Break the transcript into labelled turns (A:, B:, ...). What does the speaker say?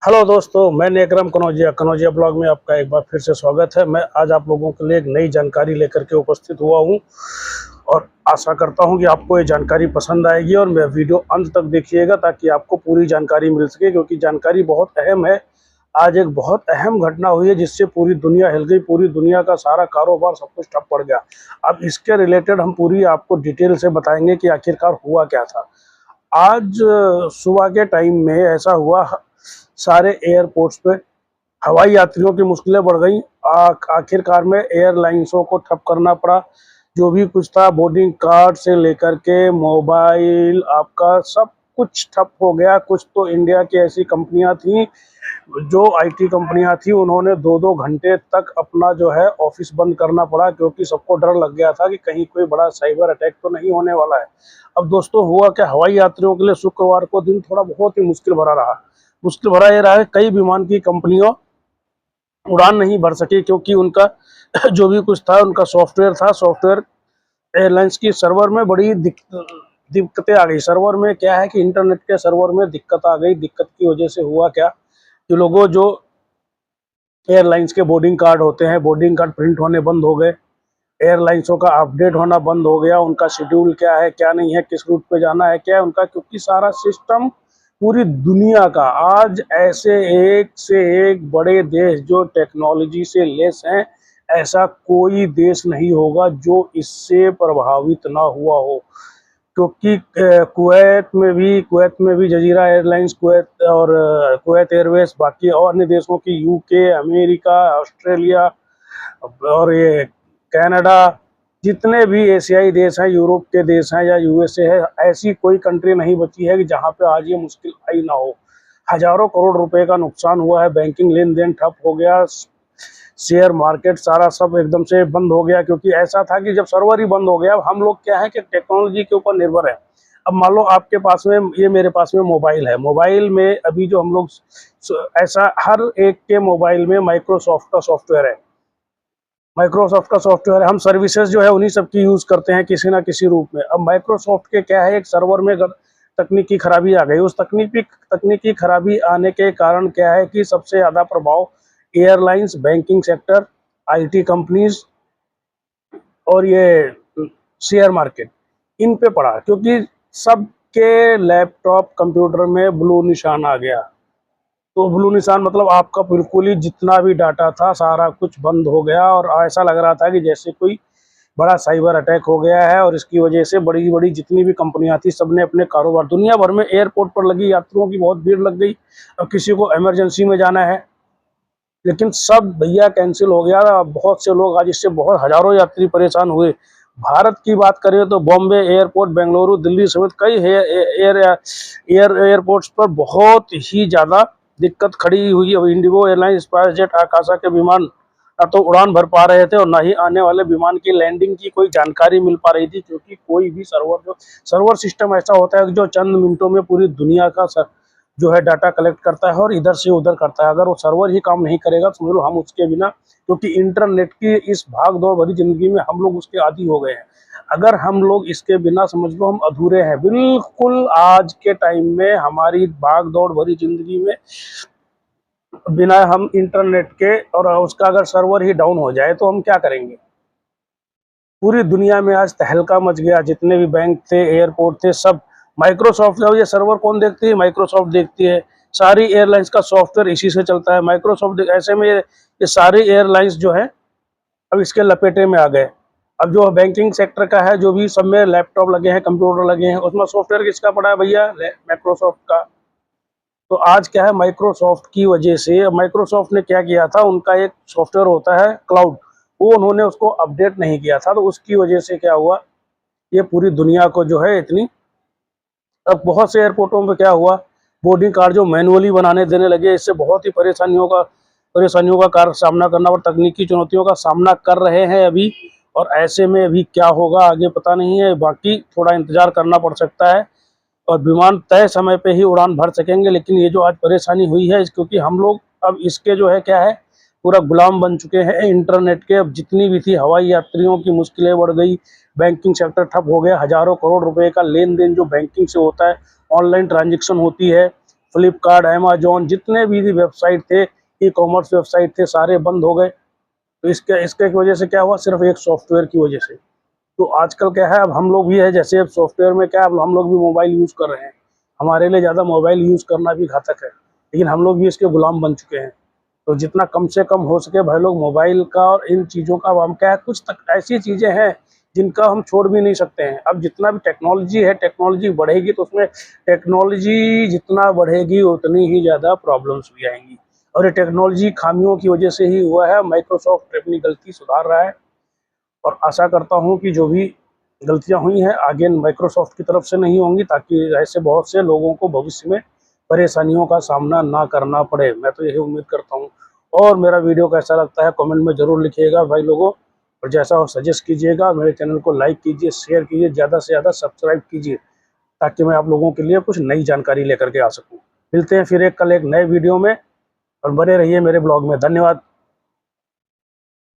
A: Hello दोस्तों, मैं नेकरम Kanaujia Kanaujia blog में आपका एक बार फिर से स्वागत है। मैं आज आप लोगों के लिए एक नई जानकारी लेकर के उपस्थित हुआ हूं और आशा करता हूं कि आपको ये जानकारी पसंद आएगी और मैं वीडियो अंत तक देखिएगा ताकि आपको पूरी जानकारी मिल सके, क्योंकि जानकारी बहुत अहम है। आज एक बहुत अहम घटना हुई है जिससे पूरी दुनिया हिल गई, पूरी दुनिया का सारा कारोबार सब कुछ ठप पड़ गया। अब इसके रिलेटेड हम पूरी आपको डिटेल से बताएंगे कि आखिरकार हुआ क्या था। आज सुबह के टाइम में ऐसा हुआ, सारे एयरपोर्ट्स पे हवाई यात्रियों की मुश्किलें बढ़ गई। आखिरकार में एयरलाइंसों को ठप करना पड़ा। जो भी कुछ था, बोर्डिंग कार्ड से लेकर के मोबाइल, आपका सब कुछ ठप हो गया। कुछ तो इंडिया की ऐसी कंपनियां थी, जो आईटी कंपनियां थी, उन्होंने 2-2 घंटे तक अपना जो है ऑफिस बंद करना पड़ा, क्योंकि सबको डर लग गया था कि कहीं कोई बड़ा साइबर अटैक तो नहीं होने वाला है। अब दोस्तों, हुआ क्या, हवाई यात्रियों के लिए शुक्रवार को दिन थोड़ा बहुत ही मुश्किल भरा रहा। मुश्किल भरा ये रहा है, कई विमान की कंपनियों उड़ान नहीं भर सकी, क्योंकि उनका जो भी कुछ था, उनका सॉफ्टवेयर था। सॉफ्टवेयर एयरलाइंस की सर्वर में बड़ी दिक्कतें आ गई। सर्वर में क्या है कि इंटरनेट के सर्वर में दिक्कत आ गई। दिक्कत की वजह से हुआ क्या कि लोगों, जो एयरलाइंस के बोर्डिंग कार्ड होते हैं, बोर्डिंग कार्ड प्रिंट होने बंद हो गए। एयरलाइंसों का अपडेट होना बंद हो गया। उनका शेड्यूल क्या है, क्या नहीं है, किस रूट पे जाना है, क्या है उनका, क्योंकि सारा सिस्टम पूरी दुनिया का आज ऐसे एक से एक बड़े देश जो टेक्नोलॉजी से लेस हैं, ऐसा कोई देश नहीं होगा जो इससे प्रभावित ना हुआ हो। क्योंकि कुवैत में भी जजीरा एयरलाइंस, कुवैत और कुवैत एयरवेज, बाकी और अन्य देशों की, यूके, अमेरिका, ऑस्ट्रेलिया और ये कनाडा, जितने भी एशियाई देश हैं, यूरोप के देश हैं या यूएसए है, ऐसी कोई कंट्री नहीं बची है कि जहां पे आज ये मुश्किल आई ना हो। हजारों करोड़ रुपए का नुकसान हुआ है। बैंकिंग लेन देन ठप हो गया। शेयर मार्केट सारा सब एकदम से बंद हो गया, क्योंकि ऐसा था कि जब सर्वर ही बंद हो गया। अब हम लोग क्या है कि टेक्नोलॉजी के ऊपर निर्भर है। अब मान लो आपके पास में, ये मेरे पास में मोबाइल है। मोबाइल में अभी जो हम लोग, ऐसा हर एक के मोबाइल में माइक्रोसॉफ्ट का सॉफ्टवेयर है। माइक्रोसॉफ्ट का सॉफ्टवेयर है। हम सर्विसेज जो है उन्हीं सब की यूज़ करते हैं किसी ना किसी रूप में। अब माइक्रोसॉफ्ट के क्या है, एक सर्वर में तकनीकी खराबी आ गई। उस तकनीकी खराबी आने के कारण क्या है कि सबसे ज़्यादा प्रभाव airlines, banking sector, IT companies और ये शेयर मार्केट, इन पे पड़ा, क्योंकि सबके लैपटॉप कंप्यूटर में ब्लू निशान आ गया। तो ब्लू निशान मतलब आपका बिल्कुल ही जितना भी डाटा था सारा कुछ बंद हो गया, और ऐसा लग रहा था कि जैसे कोई बड़ा साइबर अटैक हो गया है। और इसकी वजह से बड़ी बड़ी जितनी भी कंपनियां थी, सबने अपने कारोबार, दुनिया भर में एयरपोर्ट पर लगी यात्रियों की बहुत भीड़ लग गई। अब किसी को इमरजेंसी में जाना है, लेकिन सब भैया कैंसिल हो गया। बहुत से लोग आज इससे बहुत हजारों यात्री परेशान हुए। भारत की बात करें तो बॉम्बे एयरपोर्ट, बेंगलुरु, दिल्ली समेत कई एयरपोर्ट्स पर बहुत ही ज़्यादा दिक्कत खड़ी हुई। अब इंडिगो एयरलाइन, स्पाइसजेट, आकाशा के विमान ना तो उड़ान भर पा रहे थे और ना ही आने वाले विमान की लैंडिंग की कोई जानकारी मिल पा रही थी, क्योंकि कोई भी सर्वर सिस्टम ऐसा होता है कि जो चंद मिनटों में पूरी दुनिया का जो है डाटा कलेक्ट करता है और इधर से उधर करता है। अगर वो सर्वर ही काम नहीं करेगा तो समझ लो हम उसके बिना, क्योंकि इंटरनेट की इस भाग दौड़ भरी जिंदगी में हम लोग उसके आदी हो गए हैं। अगर हम लोग इसके बिना, समझ लो हम अधूरे हैं बिल्कुल। आज के टाइम में हमारी भाग दौड़ भरी जिंदगी में बिना हम इंटरनेट के, और उसका अगर सर्वर ही डाउन हो जाए तो हम क्या करेंगे। पूरी दुनिया में आज तहलका मच गया। जितने भी बैंक थे, एयरपोर्ट थे, सब माइक्रोसॉफ्ट, अब ये सर्वर कौन देखती है, माइक्रोसॉफ्ट देखती है। सारी एयरलाइंस का सॉफ्टवेयर इसी से चलता है, माइक्रोसॉफ्ट। ऐसे में ये सारी एयरलाइंस जो है अब इसके लपेटे में आ गए। अब जो बैंकिंग सेक्टर का है, जो भी सब में लैपटॉप लगे हैं, कंप्यूटर लगे हैं, उसमें सॉफ्टवेयर किसका पड़ा है भैया, माइक्रोसॉफ्ट का। तो आज क्या है, माइक्रोसॉफ्ट की वजह से, माइक्रोसॉफ्ट ने क्या किया था, उनका एक सॉफ्टवेयर होता है क्लाउड, वो उन्होंने उसको अपडेट नहीं किया था। तो उसकी वजह से क्या हुआ, ये पूरी दुनिया को जो है इतनी, अब बहुत से एयरपोर्टों में क्या हुआ, बोर्डिंग कार्ड जो मैनुअली बनाने देने लगे, इससे बहुत ही परेशानियों का सामना करना और तकनीकी चुनौतियों का सामना कर रहे हैं अभी। और ऐसे में अभी क्या होगा आगे पता नहीं है, बाकी थोड़ा इंतजार करना पड़ सकता है। और विमान तय समय पे ही उड़ान भर सकेंगे। लेकिन ये जो आज परेशानी हुई है, क्योंकि हम लोग अब इसके जो है क्या है, पूरा गुलाम बन चुके हैं इंटरनेट के। अब जितनी भी थी हवाई यात्रियों की मुश्किलें बढ़ गई, बैंकिंग सेक्टर ठप हो गया। हजारों करोड़ रुपए का लेन देन जो बैंकिंग से होता है, ऑनलाइन ट्रांजेक्शन होती है, फ्लिपकार्ट, अमेजोन, जितने भी वेबसाइट थे, ई कॉमर्स वेबसाइट थे, सारे बंद हो गए। तो इसके इसके वजह से क्या हुआ, सिर्फ एक सॉफ्टवेयर की वजह से। तो आजकल क्या है, अब हम लोग भी है, जैसे अब सॉफ्टवेयर में क्या है, अब हम लोग भी मोबाइल यूज़ कर रहे हैं। हमारे लिए ज़्यादा मोबाइल यूज़ करना भी घातक है, लेकिन हम लोग भी इसके गुलाम बन चुके हैं। तो जितना कम से कम हो सके भाई लोग मोबाइल का और इन चीज़ों का, हम क्या है, कुछ तक ऐसी चीज़ें हैं जिनका हम छोड़ भी नहीं सकते हैं। अब जितना भी टेक्नोलॉजी है, टेक्नोलॉजी बढ़ेगी तो उसमें, टेक्नोलॉजी जितना बढ़ेगी उतनी ही ज़्यादा प्रॉब्लम्स भी आएंगी, और ये टेक्नोलॉजी खामियों की वजह से ही हुआ है। माइक्रोसॉफ्ट अपनी गलती सुधार रहा है, और आशा करता हूँ कि जो भी गलतियाँ हुई हैं आगे माइक्रोसॉफ्ट की तरफ से नहीं होंगी, ताकि ऐसे बहुत से लोगों को भविष्य में परेशानियों का सामना ना करना पड़े। मैं तो यही उम्मीद करता हूँ। और मेरा वीडियो कैसा लगता है कमेंट में ज़रूर लिखिएगा भाई लोगों, और जैसा हो सजेस्ट कीजिएगा। मेरे चैनल को लाइक कीजिए, शेयर कीजिए, ज़्यादा से ज़्यादा सब्सक्राइब कीजिए, ताकि मैं आप लोगों के लिए कुछ नई जानकारी लेकर के आ सकूँ। मिलते हैं फिर कल एक नए वीडियो में, और बने रहिए मेरे ब्लॉग में। धन्यवाद।